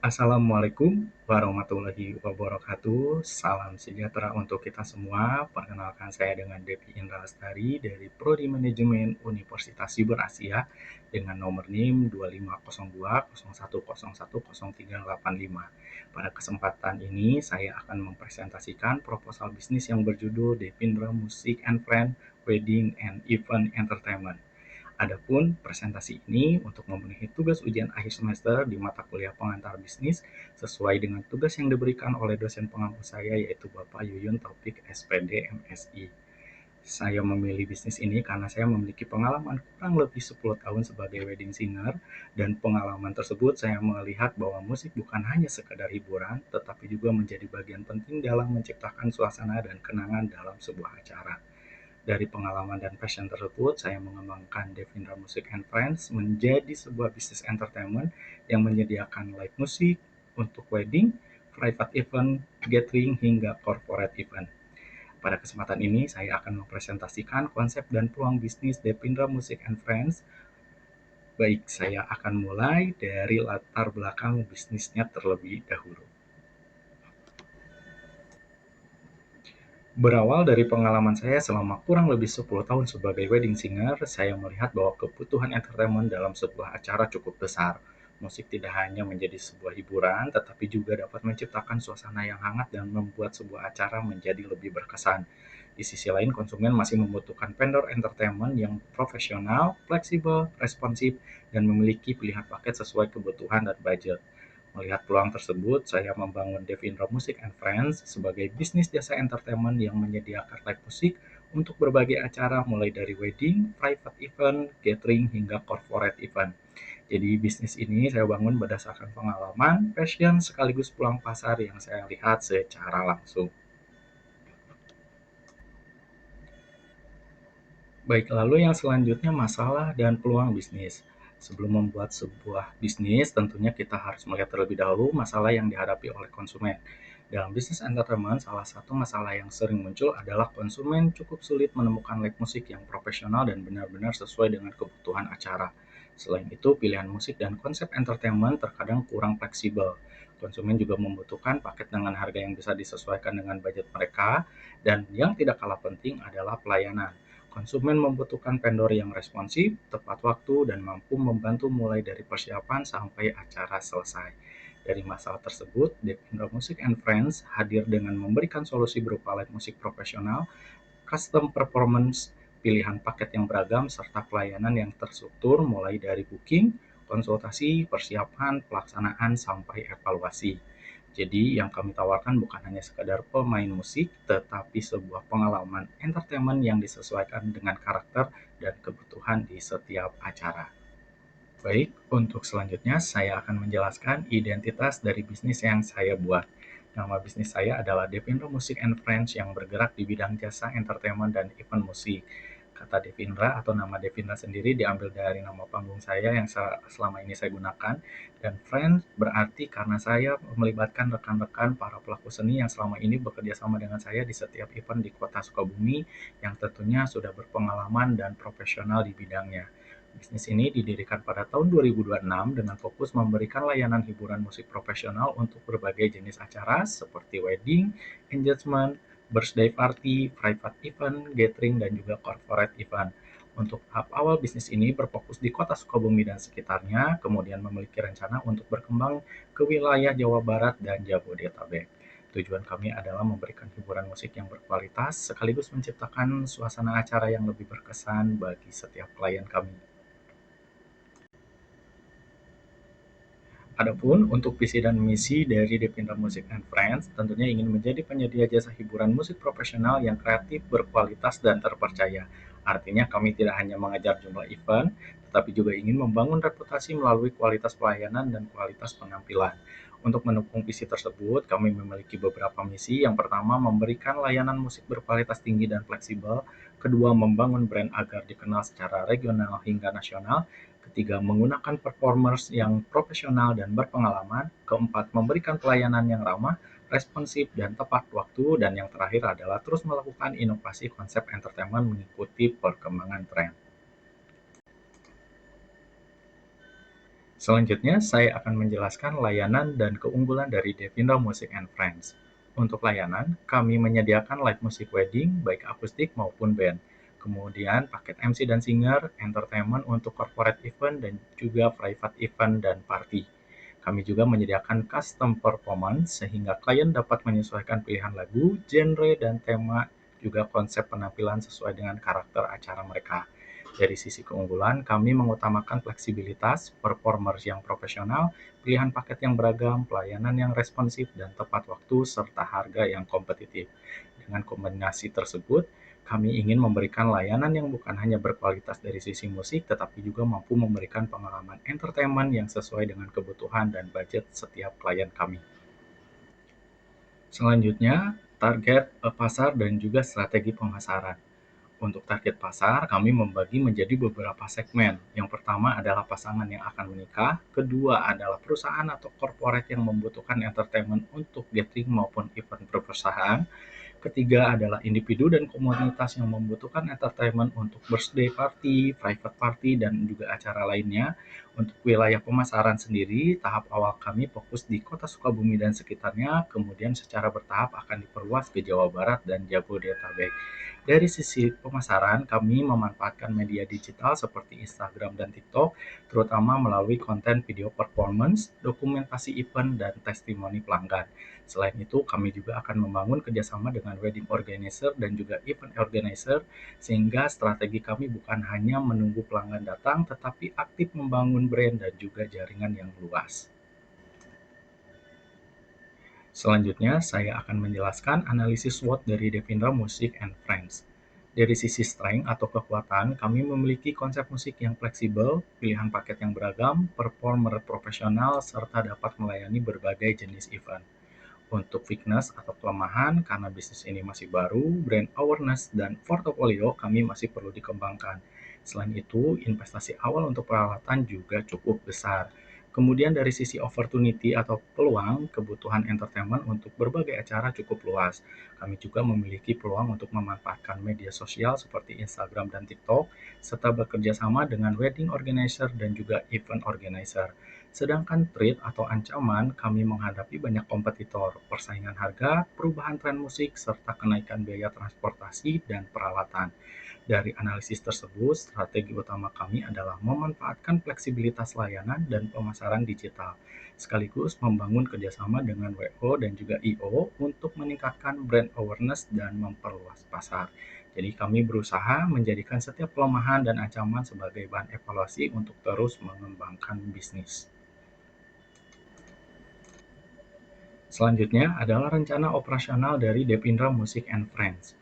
Assalamualaikum warahmatullahi wabarakatuh. Salam sejahtera untuk kita semua. Perkenalkan saya dengan Devi Indra Lestari dari Prodi Manajemen Universitas Siber Asia dengan nomor NIM 250201010385. Pada kesempatan ini saya akan mempresentasikan proposal bisnis yang berjudul Devindra Music and Friend Wedding and Event Entertainment. Adapun presentasi ini untuk memenuhi tugas ujian akhir semester di mata kuliah pengantar bisnis sesuai dengan tugas yang diberikan oleh dosen pengampu saya yaitu Bapak Yuyun Taufik SPD MSI. Saya memilih bisnis ini karena saya memiliki pengalaman kurang lebih 10 tahun sebagai wedding singer dan pengalaman tersebut saya melihat bahwa musik bukan hanya sekedar hiburan tetapi juga menjadi bagian penting dalam menciptakan suasana dan kenangan dalam sebuah acara. Dari pengalaman dan passion tersebut, saya mengembangkan Devindra Music and Friends menjadi sebuah bisnis entertainment yang menyediakan live musik untuk wedding, private event, gathering, hingga corporate event. Pada kesempatan ini, saya akan mempresentasikan konsep dan peluang bisnis Devindra Music and Friends. Baik, saya akan mulai dari latar belakang bisnisnya terlebih dahulu. Berawal dari pengalaman saya selama kurang lebih 10 tahun sebagai wedding singer, saya melihat bahwa kebutuhan entertainment dalam sebuah acara cukup besar. Musik tidak hanya menjadi sebuah hiburan, tetapi juga dapat menciptakan suasana yang hangat dan membuat sebuah acara menjadi lebih berkesan. Di sisi lain, konsumen masih membutuhkan vendor entertainment yang profesional, fleksibel, responsif, dan memiliki pilihan paket sesuai kebutuhan dan budget. Melihat peluang tersebut, saya membangun Devindra Music and Friends sebagai bisnis jasa entertainment yang menyediakan live musik untuk berbagai acara mulai dari wedding, private event, gathering, hingga corporate event. Jadi bisnis ini saya bangun berdasarkan pengalaman, passion, sekaligus peluang pasar yang saya lihat secara langsung. Baik, lalu yang selanjutnya masalah dan peluang bisnis. Sebelum membuat sebuah bisnis, tentunya kita harus melihat terlebih dahulu masalah yang dihadapi oleh konsumen. Dalam bisnis entertainment, salah satu masalah yang sering muncul adalah konsumen cukup sulit menemukan live musik yang profesional dan benar-benar sesuai dengan kebutuhan acara. Selain itu, pilihan musik dan konsep entertainment terkadang kurang fleksibel. Konsumen juga membutuhkan paket dengan harga yang bisa disesuaikan dengan budget mereka, dan yang tidak kalah penting adalah pelayanan. Konsumen membutuhkan vendor yang responsif, tepat waktu, dan mampu membantu mulai dari persiapan sampai acara selesai. Dari masalah tersebut, Devindra Music and Friends hadir dengan memberikan solusi berupa live musik profesional, custom performance, pilihan paket yang beragam, serta pelayanan yang terstruktur mulai dari booking, konsultasi, persiapan, pelaksanaan, sampai evaluasi. Jadi yang kami tawarkan bukan hanya sekadar pemain musik, tetapi sebuah pengalaman entertainment yang disesuaikan dengan karakter dan kebutuhan di setiap acara. Baik, untuk selanjutnya saya akan menjelaskan identitas dari bisnis yang saya buat. Nama bisnis saya adalah Devindra Music and Friends yang bergerak di bidang jasa entertainment dan event musik. Kata Devindra atau nama Devindra sendiri diambil dari nama panggung saya yang selama ini saya gunakan, dan Friends berarti karena saya melibatkan rekan-rekan para pelaku seni yang selama ini bekerja sama dengan saya di setiap event di kota Sukabumi yang tentunya sudah berpengalaman dan profesional di bidangnya. Bisnis ini didirikan pada tahun 2026 dengan fokus memberikan layanan hiburan musik profesional untuk berbagai jenis acara seperti wedding, engagement, birthday party, private event, gathering, dan juga corporate event. Untuk tahap awal bisnis ini berfokus di kota Sukabumi dan sekitarnya, kemudian memiliki rencana untuk berkembang ke wilayah Jawa Barat dan Jabodetabek. Tujuan kami adalah memberikan hiburan musik yang berkualitas sekaligus menciptakan suasana acara yang lebih berkesan bagi setiap klien kami. Adapun untuk visi dan misi dari Devindra Music and Friends, tentunya ingin menjadi penyedia jasa hiburan musik profesional yang kreatif, berkualitas, dan terpercaya. Artinya kami tidak hanya mengejar jumlah event, tetapi juga ingin membangun reputasi melalui kualitas pelayanan dan kualitas penampilan. Untuk mendukung visi tersebut, kami memiliki beberapa misi. Yang pertama, memberikan layanan musik berkualitas tinggi dan fleksibel. Kedua, membangun brand agar dikenal secara regional hingga nasional. Ketiga, menggunakan performers yang profesional dan berpengalaman. Keempat, memberikan pelayanan yang ramah, responsif, dan tepat waktu. Dan yang terakhir adalah terus melakukan inovasi konsep entertainment mengikuti perkembangan tren. Selanjutnya, saya akan menjelaskan layanan dan keunggulan dari Devindra Music and Friends. Untuk layanan, kami menyediakan live music wedding, baik akustik maupun band. Kemudian paket MC dan singer, entertainment untuk corporate event dan juga private event dan party. Kami juga menyediakan custom performance sehingga klien dapat menyesuaikan pilihan lagu, genre, dan tema, juga konsep penampilan sesuai dengan karakter acara mereka. Dari sisi keunggulan, kami mengutamakan fleksibilitas, performer yang profesional, pilihan paket yang beragam, pelayanan yang responsif, dan tepat waktu, serta harga yang kompetitif. Dengan kombinasi tersebut, kami ingin memberikan layanan yang bukan hanya berkualitas dari sisi musik, tetapi juga mampu memberikan pengalaman entertainment yang sesuai dengan kebutuhan dan budget setiap klien kami. Selanjutnya, target pasar dan juga strategi pemasaran. Untuk target pasar, kami membagi menjadi beberapa segmen. Yang pertama adalah pasangan yang akan menikah, kedua adalah perusahaan atau corporate yang membutuhkan entertainment untuk gathering maupun event perusahaan, ketiga adalah individu dan komunitas yang membutuhkan entertainment untuk birthday party, private party, dan juga acara lainnya. Untuk wilayah pemasaran sendiri, tahap awal kami fokus di Kota Sukabumi dan sekitarnya, kemudian secara bertahap akan diperluas ke Jawa Barat dan Jabodetabek. Dari sisi pemasaran, kami memanfaatkan media digital seperti Instagram dan TikTok, terutama melalui konten video performance, dokumentasi event, dan testimoni pelanggan. Selain itu, kami juga akan membangun kerjasama dengan wedding organizer dan juga event organizer, sehingga strategi kami bukan hanya menunggu pelanggan datang, tetapi aktif membangun brand dan juga jaringan yang luas. Selanjutnya, saya akan menjelaskan analisis SWOT dari Devindra Music and Friends. Dari sisi strength atau kekuatan, kami memiliki konsep musik yang fleksibel, pilihan paket yang beragam, performer profesional, serta dapat melayani berbagai jenis event. Untuk weakness atau kelemahan, karena bisnis ini masih baru, brand awareness dan portofolio kami masih perlu dikembangkan. Selain itu, investasi awal untuk peralatan juga cukup besar. Kemudian dari sisi opportunity atau peluang, kebutuhan entertainment untuk berbagai acara cukup luas. Kami juga memiliki peluang untuk memanfaatkan media sosial seperti Instagram dan TikTok, serta bekerja sama dengan wedding organizer dan juga event organizer. Sedangkan threat atau ancaman, kami menghadapi banyak kompetitor, persaingan harga, perubahan tren musik, serta kenaikan biaya transportasi dan peralatan. Dari analisis tersebut, strategi utama kami adalah memanfaatkan fleksibilitas layanan dan pemasaran digital, sekaligus membangun kerjasama dengan WO dan juga IO untuk meningkatkan brand awareness dan memperluas pasar. Jadi kami berusaha menjadikan setiap kelemahan dan ancaman sebagai bahan evaluasi untuk terus mengembangkan bisnis. Selanjutnya adalah rencana operasional dari Devindra Music and Friends.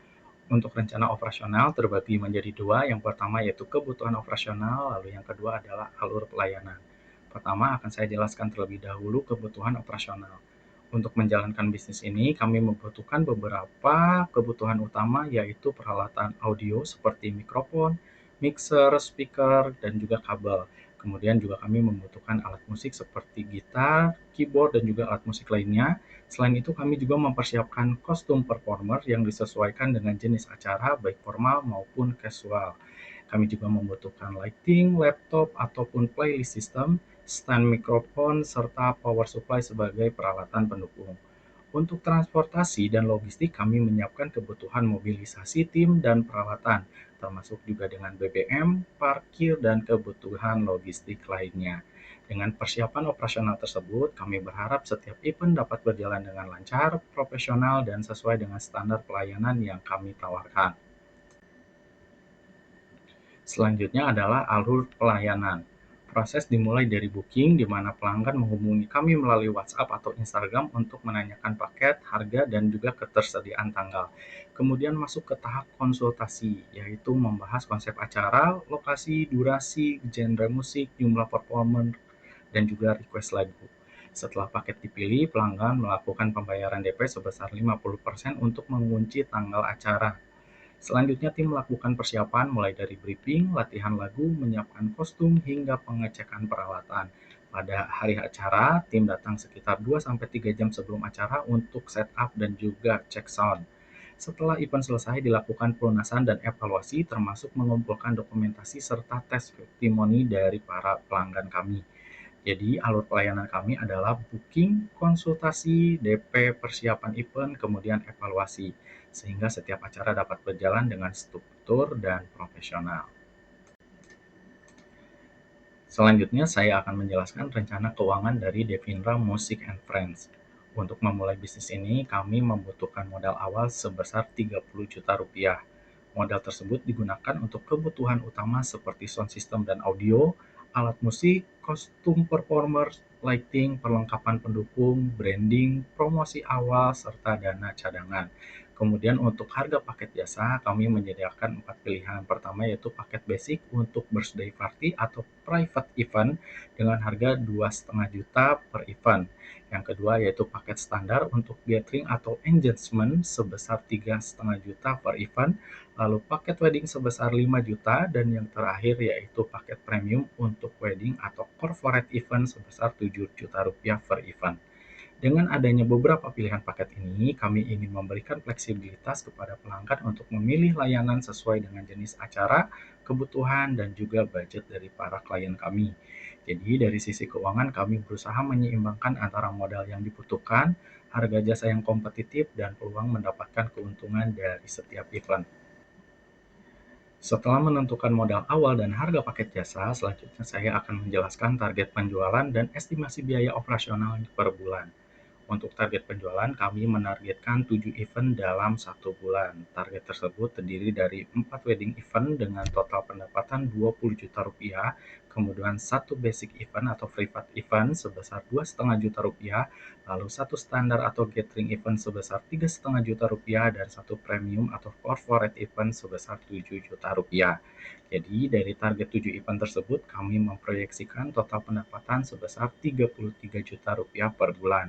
Untuk rencana operasional terbagi menjadi dua, yang pertama yaitu kebutuhan operasional, lalu yang kedua adalah alur pelayanan. Pertama akan saya jelaskan terlebih dahulu kebutuhan operasional. Untuk menjalankan bisnis ini, kami membutuhkan beberapa kebutuhan utama, yaitu peralatan audio seperti mikrofon, mixer, speaker, dan juga kabel. Kemudian juga kami membutuhkan alat musik seperti gitar, keyboard, dan juga alat musik lainnya. Selain itu, kami juga mempersiapkan kostum performer yang disesuaikan dengan jenis acara, baik formal maupun casual. Kami juga membutuhkan lighting, laptop, ataupun playlist system, stand mikrofon, serta power supply sebagai peralatan pendukung. Untuk transportasi dan logistik, kami menyiapkan kebutuhan mobilisasi tim dan peralatan, termasuk juga dengan BBM, parkir, dan kebutuhan logistik lainnya. Dengan persiapan operasional tersebut, kami berharap setiap event dapat berjalan dengan lancar, profesional, dan sesuai dengan standar pelayanan yang kami tawarkan. Selanjutnya adalah alur pelayanan. Proses dimulai dari booking, di mana pelanggan menghubungi kami melalui WhatsApp atau Instagram untuk menanyakan paket, harga, dan juga ketersediaan tanggal. Kemudian masuk ke tahap konsultasi, yaitu membahas konsep acara, lokasi, durasi, genre musik, jumlah performer, dan juga request lagu. Setelah paket dipilih, pelanggan melakukan pembayaran DP sebesar 50% untuk mengunci tanggal acara. Selanjutnya, tim melakukan persiapan mulai dari briefing, latihan lagu, menyiapkan kostum, hingga pengecekan peralatan. Pada hari acara, tim datang sekitar 2-3 jam sebelum acara untuk setup dan juga cek sound. Setelah event selesai, dilakukan pelunasan dan evaluasi, termasuk mengumpulkan dokumentasi serta tes testimoni dari para pelanggan kami. Jadi alur pelayanan kami adalah booking, konsultasi, DP, persiapan event, kemudian evaluasi, sehingga setiap acara dapat berjalan dengan struktur dan profesional. Selanjutnya saya akan menjelaskan rencana keuangan dari Devindra Music and Friends. Untuk memulai bisnis ini, kami membutuhkan modal awal sebesar 30 juta rupiah. Modal tersebut digunakan untuk kebutuhan utama seperti sound system dan audio, alat musik, kostum performer, lighting, perlengkapan pendukung, branding, promosi awal, serta dana cadangan. Kemudian untuk harga paket jasa, kami menyediakan 4 pilihan. Pertama yaitu paket basic untuk birthday party atau private event dengan harga 2,5 juta per event. Yang kedua yaitu paket standar untuk gathering atau engagement sebesar 3,5 juta per event. Lalu paket wedding sebesar 5 juta dan yang terakhir yaitu paket premium untuk wedding atau corporate event sebesar 7 juta rupiah per event. Dengan adanya beberapa pilihan paket ini, kami ingin memberikan fleksibilitas kepada pelanggan untuk memilih layanan sesuai dengan jenis acara, kebutuhan, dan juga budget dari para klien kami. Jadi, dari sisi keuangan, kami berusaha menyeimbangkan antara modal yang dibutuhkan, harga jasa yang kompetitif, dan peluang mendapatkan keuntungan dari setiap event. Setelah menentukan modal awal dan harga paket jasa, selanjutnya saya akan menjelaskan target penjualan dan estimasi biaya operasional per bulan. Untuk target penjualan, kami menargetkan 7 event dalam 1 bulan. Target tersebut terdiri dari 4 wedding event dengan total pendapatan 20 juta rupiah, kemudian satu basic event atau private event sebesar 2,5 juta rupiah, lalu satu standar atau gathering event sebesar 3,5 juta rupiah, dan satu premium atau corporate event sebesar 7 juta rupiah. Jadi dari target 7 event tersebut, kami memproyeksikan total pendapatan sebesar 33 juta rupiah per bulan.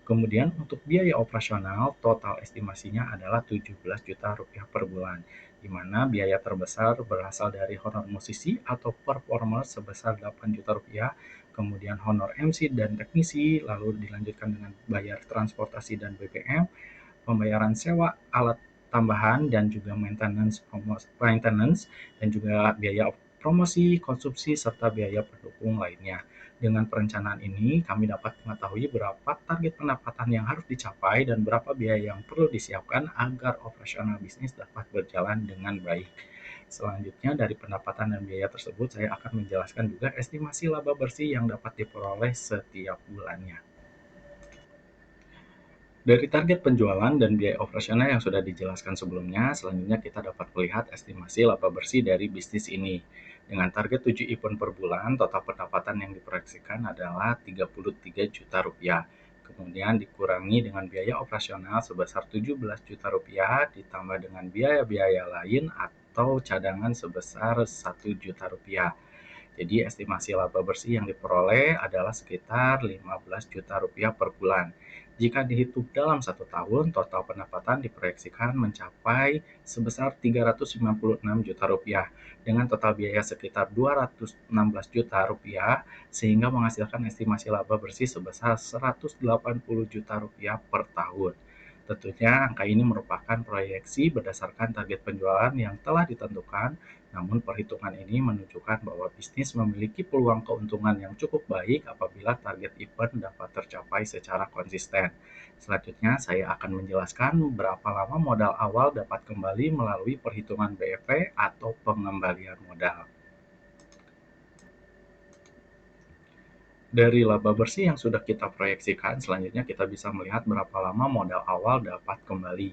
Kemudian untuk biaya operasional, total estimasinya adalah 17 juta rupiah per bulan, di mana biaya terbesar berasal dari honor musisi atau performer sebesar 8 juta rupiah, kemudian honor MC dan teknisi, lalu dilanjutkan dengan bayar transportasi dan BBM, pembayaran sewa alat tambahan dan juga maintenance dan juga biaya promosi, konsumsi, serta biaya pendukung lainnya. Dengan perencanaan ini, kami dapat mengetahui berapa target pendapatan yang harus dicapai dan berapa biaya yang perlu disiapkan agar operasional bisnis dapat berjalan dengan baik. Selanjutnya, dari pendapatan dan biaya tersebut, saya akan menjelaskan juga estimasi laba bersih yang dapat diperoleh setiap bulannya. Dari target penjualan dan biaya operasional yang sudah dijelaskan sebelumnya, selanjutnya kita dapat melihat estimasi laba bersih dari bisnis ini. Dengan target 7 event per bulan, total pendapatan yang diproyeksikan adalah 33 juta rupiah. Kemudian dikurangi dengan biaya operasional sebesar 17 juta rupiah, ditambah dengan biaya-biaya lain atau cadangan sebesar 1 juta rupiah. Jadi estimasi laba bersih yang diperoleh adalah sekitar 15 juta rupiah per bulan. Jika dihitung dalam 1 tahun, total pendapatan diproyeksikan mencapai sebesar 396 juta rupiah dengan total biaya sekitar 216 juta rupiah sehingga menghasilkan estimasi laba bersih sebesar 180 juta rupiah per tahun. Tentunya angka ini merupakan proyeksi berdasarkan target penjualan yang telah ditentukan, namun perhitungan ini menunjukkan bahwa bisnis memiliki peluang keuntungan yang cukup baik apabila target event dapat tercapai secara konsisten. Selanjutnya, saya akan menjelaskan berapa lama modal awal dapat kembali melalui perhitungan BEP atau pengembalian modal. Dari laba bersih yang sudah kita proyeksikan, selanjutnya kita bisa melihat berapa lama modal awal dapat kembali.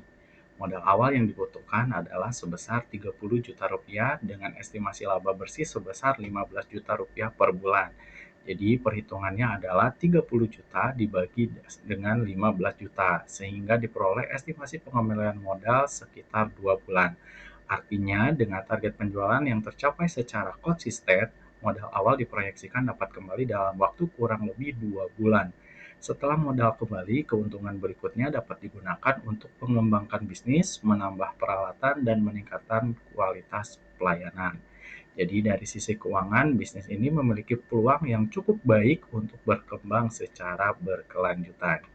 Modal awal yang dibutuhkan adalah sebesar 30 juta rupiah dengan estimasi laba bersih sebesar 15 juta rupiah per bulan. Jadi perhitungannya adalah 30 juta dibagi dengan 15 juta sehingga diperoleh estimasi pengembalian modal sekitar 2 bulan. Artinya, dengan target penjualan yang tercapai secara konsisten, modal awal diproyeksikan dapat kembali dalam waktu kurang lebih 2 bulan. Setelah modal kembali, keuntungan berikutnya dapat digunakan untuk mengembangkan bisnis, menambah peralatan, dan meningkatkan kualitas pelayanan. Jadi dari sisi keuangan, bisnis ini memiliki peluang yang cukup baik untuk berkembang secara berkelanjutan.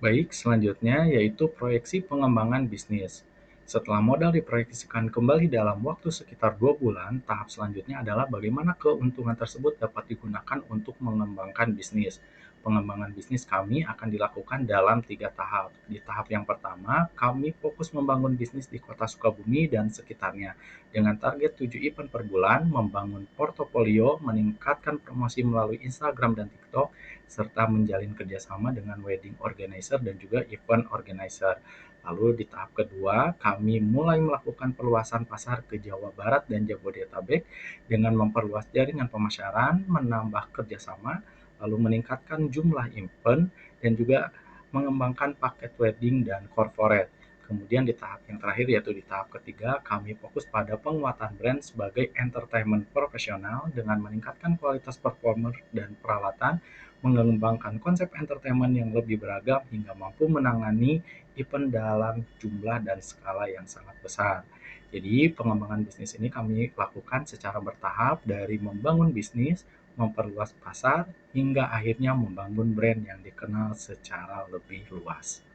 Baik, selanjutnya yaitu proyeksi pengembangan bisnis. Setelah modal diproyeksikan kembali dalam waktu sekitar 2 bulan, tahap selanjutnya adalah bagaimana keuntungan tersebut dapat digunakan untuk mengembangkan bisnis. Pengembangan bisnis kami akan dilakukan dalam 3 tahap. Di tahap yang pertama, kami fokus membangun bisnis di kota Sukabumi dan sekitarnya dengan target 7 event per bulan, membangun portofolio, meningkatkan promosi melalui Instagram dan TikTok, serta menjalin kerjasama dengan wedding organizer dan juga event organizer. Lalu di tahap kedua, kami mulai melakukan perluasan pasar ke Jawa Barat dan Jabodetabek dengan memperluas jaringan pemasaran, menambah kerjasama, lalu meningkatkan jumlah event, dan juga mengembangkan paket wedding dan corporate. Kemudian di tahap yang terakhir yaitu di tahap ketiga, kami fokus pada penguatan brand sebagai entertainment profesional dengan meningkatkan kualitas performer dan peralatan, mengembangkan konsep entertainment yang lebih beragam hingga mampu menangani event dalam jumlah dan skala yang sangat besar. Jadi pengembangan bisnis ini kami lakukan secara bertahap dari membangun bisnis, memperluas pasar, hingga akhirnya membangun brand yang dikenal secara lebih luas.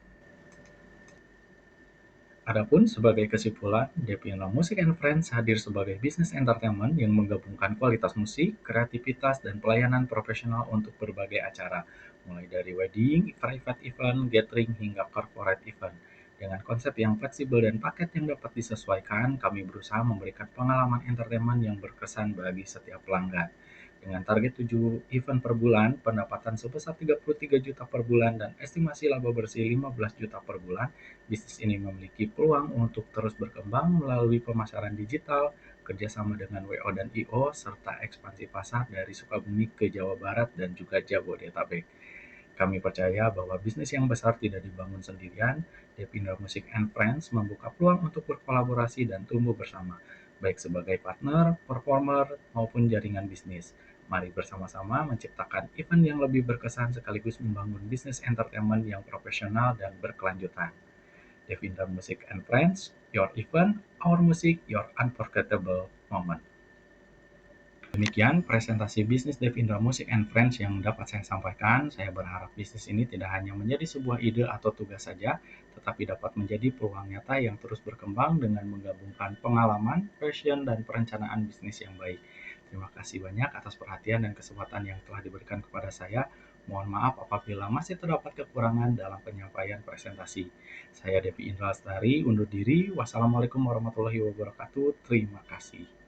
Adapun sebagai kesimpulan, Devina Music and Friends hadir sebagai bisnis entertainment yang menggabungkan kualitas musik, kreativitas, dan pelayanan profesional untuk berbagai acara, mulai dari wedding, private event, gathering, hingga corporate event. Dengan konsep yang fleksibel dan paket yang dapat disesuaikan, kami berusaha memberikan pengalaman entertainment yang berkesan bagi setiap pelanggan. Dengan target 7 event per bulan, pendapatan sebesar 33 juta per bulan, dan estimasi laba bersih 15 juta per bulan, bisnis ini memiliki peluang untuk terus berkembang melalui pemasaran digital, kerjasama dengan WO dan IO, serta ekspansi pasar dari Sukabumi ke Jawa Barat dan juga Jabodetabek. Kami percaya bahwa bisnis yang besar tidak dibangun sendirian. Devinder Music and Friends membuka peluang untuk berkolaborasi dan tumbuh bersama, baik sebagai partner, performer, maupun jaringan bisnis. Mari bersama-sama menciptakan event yang lebih berkesan sekaligus membangun bisnis entertainment yang profesional dan berkelanjutan. Devinder Music and Friends, your event, our music, your unforgettable moment. Demikian presentasi bisnis Devindra Music and Friends yang dapat saya sampaikan. Saya berharap bisnis ini tidak hanya menjadi sebuah ide atau tugas saja, tetapi dapat menjadi peluang nyata yang terus berkembang dengan menggabungkan pengalaman, passion, dan perencanaan bisnis yang baik. Terima kasih banyak atas perhatian dan kesempatan yang telah diberikan kepada saya. Mohon maaf apabila masih terdapat kekurangan dalam penyampaian presentasi. Saya Devi Indra Lestari, undur diri. Wassalamualaikum warahmatullahi wabarakatuh. Terima kasih.